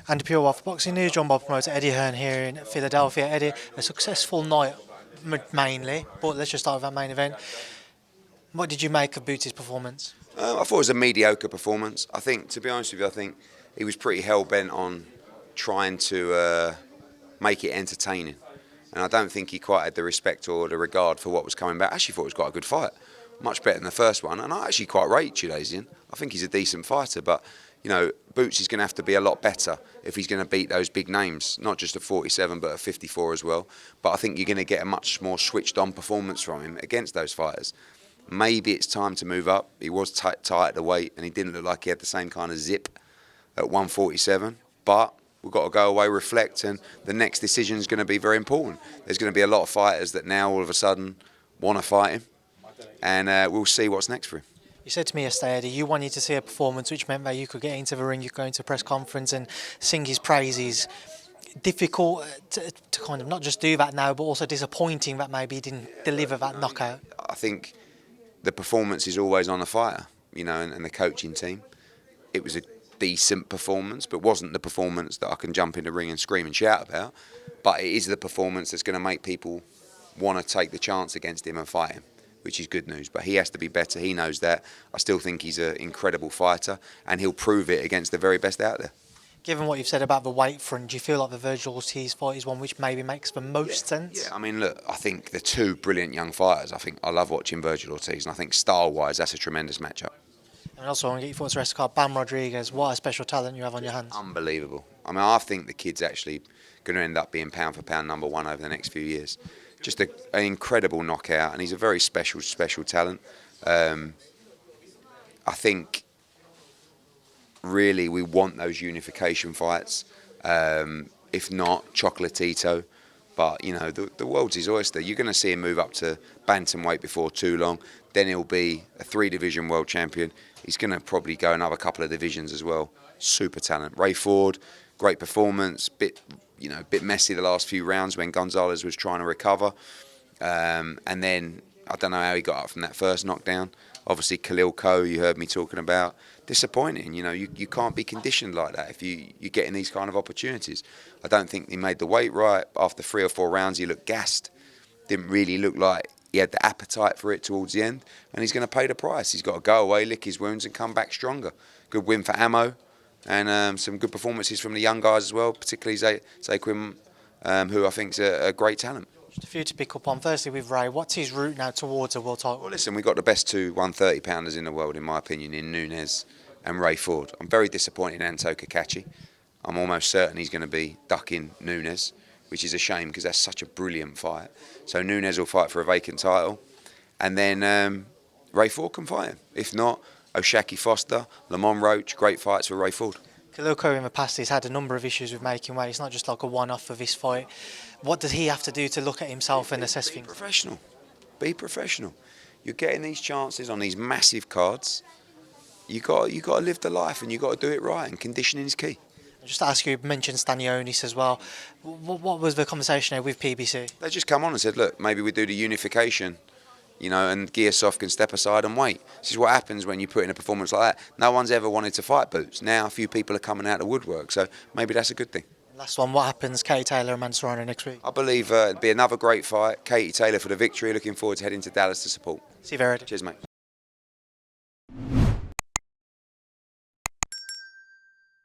Andi Purewal for Boxing News, joined by promoter Eddie Hearn here in Philadelphia. Eddie, a successful night mainly, but let's just start with that main event. What did you make of Boots' performance? I thought it was a mediocre performance. I think, to be honest with you, I think he was pretty hell-bent on trying to make it entertaining. And I don't think he quite had the respect or the regard for what was coming back. I actually thought it was quite a good fight. Much better than the first one. And I actually quite rate Chukhadzhian. I think he's a decent fighter. But, you know, Boots is going to have to be a lot better if he's going to beat those big names. Not just at 47, but at 54 as well. But I think you're going to get a much more switched-on performance from him against those fighters. Maybe it's time to move up. He was tight at the weight, and he didn't look like he had the same kind of zip at 147. But we've got to go away, reflect, and the next decision is going to be very important. There's going to be a lot of fighters that now all of a sudden want to fight him, and we'll see what's next for him. You said to me yesterday, Eddie, you wanted to see a performance which meant that you could get into the ring, you could go into a press conference and sing his praises. Difficult to kind of not just do that now, but also disappointing that maybe he didn't deliver that knockout. I think the performance is always on the fighter, you know, and the coaching team. It was a decent performance, but wasn't the performance that I can jump in the ring and scream and shout about. But it is the performance that's going to make people want to take the chance against him and fight him, which is good news. But he has to be better. He knows that. I still think he's an incredible fighter, and he'll prove it against the very best out there. Given what you've said about the weight front, do you feel like the Vergil Ortiz fight is one which maybe makes the most sense? Yeah, I mean, look, I think they're two brilliant young fighters. I love watching Vergil Ortiz, and I think style-wise, that's a tremendous matchup. And also, I want to get your thoughts on the rest of the card. Bam Rodriguez, what a special talent you have on your hands. Unbelievable. I mean, I think the kid's actually going to end up being pound for pound #1 over the next few years. Just an incredible knockout, and he's a very special talent. I think really we want those unification fights. If not, Chocolatito. But, you know, the world's his oyster. You're going to see him move up to bantamweight before too long. Then he'll be a 3-division world champion. He's going to probably go another couple of divisions as well. Super talent. Ray Ford, great performance. Bit messy the last few rounds when Gonzalez was trying to recover. And then, I don't know how he got up from that first knockdown. Obviously, Khalil Coe, you heard me talking about. Disappointing, you know, you can't be conditioned like that if you're getting these kind of opportunities. I don't think he made the weight right. After 3 or 4 rounds, he looked gassed. Didn't really look like he had the appetite for it towards the end. And he's going to pay the price. He's got to go away, lick his wounds, and come back stronger. Good win for Ammo. And some good performances from the young guys as well, particularly Zaquim, who I think is a great talent. Just a few to pick up on. Firstly, with Ray, what's his route now towards a world title? Well, listen, we've got the best 2 130-pounders in the world, in my opinion, in Nunes and Ray Ford. I'm very disappointed in Anto Kakachi. I'm almost certain he's going to be ducking Nunes, which is a shame because that's such a brilliant fight. So Nunes will fight for a vacant title. And then Ray Ford can fight him. If not, Oshaki Foster, Lamont Roach, great fights for Ray Ford. Khalil Coe in the past has had a number of issues with making weight. It's not just like a one-off for this fight. What does he have to do to look at himself and assess things? Professional. Be professional. You're getting these chances on these massive cards. You got to live the life, and you got to do it right. And conditioning is key. Just to ask you mentioned Stanionis as well. What was the conversation with PBC? They just come on and said, look, maybe we do the unification. You know, and Gearsoft can step aside and wait. This is what happens when you put in a performance like that. No one's ever wanted to fight Boots. Now a few people are coming out of the woodwork, so maybe that's a good thing. Last one, what happens, Katie Taylor and Taylor-Serrano next week? I believe it'll be another great fight. Katie Taylor for the victory. Looking forward to heading to Dallas to support. See you there, Eddie. Cheers, mate.